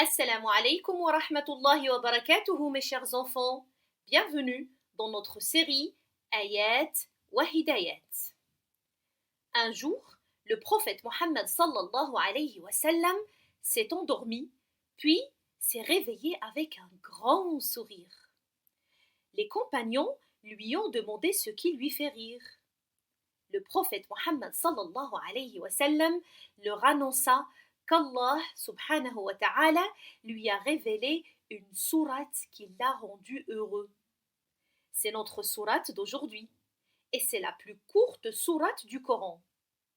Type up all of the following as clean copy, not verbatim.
Assalamu alaikum wa rahmatullahi wa barakatuhu, mes chers enfants. Bienvenue dans notre série Ayat wa Hidayat. Un jour, le prophète Mohammed sallallahu alayhi wa sallam s'est endormi, puis s'est réveillé avec un grand sourire. Les compagnons lui ont demandé ce qui lui fait rire. Le prophète Mohammed sallallahu alayhi wa sallam leur annonça qu'Allah subhanahu wa ta'ala lui a révélé une sourate qui l'a rendu heureux. C'est notre sourate d'aujourd'hui et c'est la plus courte sourate du Coran.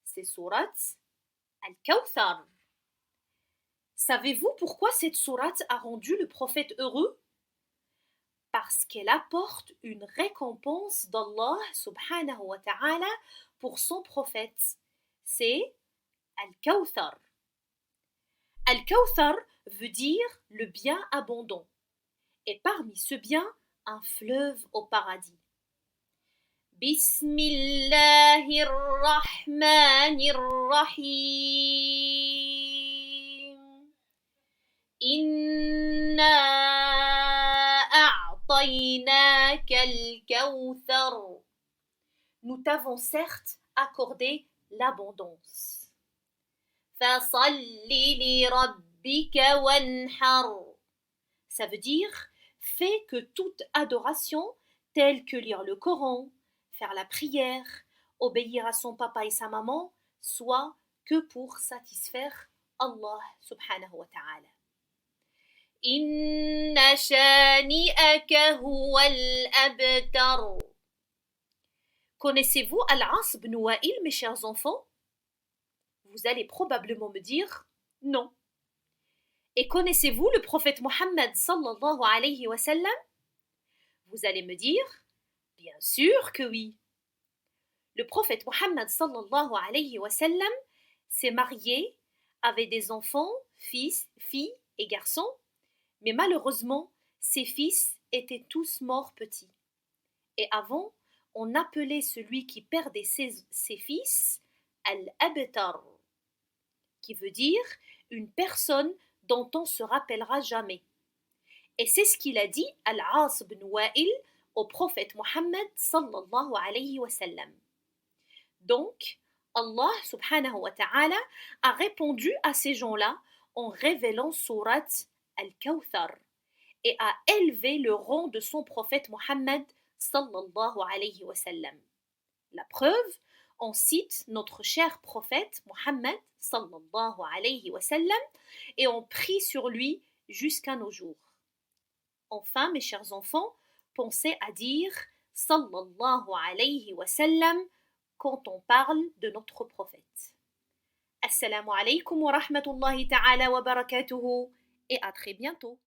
C'est sourate Al-Kawthar. Savez-vous pourquoi cette sourate a rendu le prophète heureux? Parce qu'elle apporte une récompense d'Allah subhanahu wa ta'ala pour son prophète. C'est Al-Kawthar. Al-Kawthar veut dire le bien abondant. Et parmi ce bien, un fleuve au paradis. Bismillahirrahmanirrahim. Inna a'taynaka al-kawthar. Nous t'avons certes accordé l'abondance. Ça veut dire fais que toute adoration, telle que lire le Coran, faire la prière, obéir à son papa et sa maman, soit que pour satisfaire Allah subhanahu wa ta'ala. Inna shani'aka huwal abtar. Connaissez-vous Al-As ibn Wa'il, mes chers enfants? Vous allez probablement me dire non. Et connaissez-vous le prophète Mohammed sallallahu alayhi wa sallam? Vous allez me dire bien sûr que oui. Le prophète Mohammed sallallahu alayhi wa sallam s'est marié, avait des enfants, fils, filles et garçons, mais malheureusement, ses fils étaient tous morts petits. Et avant, on appelait celui qui perdait ses fils Al-Abtar, qui veut dire une personne dont on se rappellera jamais. Et c'est ce qu'il a dit Al-As ibn Wa'il au prophète Mohammed sallallahu alayhi wa sallam. Donc, Allah subhanahu wa ta'ala a répondu à ces gens-là en révélant sourate Al-Kawthar et a élevé le rang de son prophète Mohammed sallallahu alayhi wa sallam. La preuve, on cite notre cher prophète Mohammed sallallahu alayhi wa sallam et on prie sur lui jusqu'à nos jours. Enfin, mes chers enfants, pensez à dire sallallahu alayhi wa sallam quand on parle de notre prophète. Assalamu alaykum wa rahmatullahi ta'ala wa barakatuhu et à très bientôt.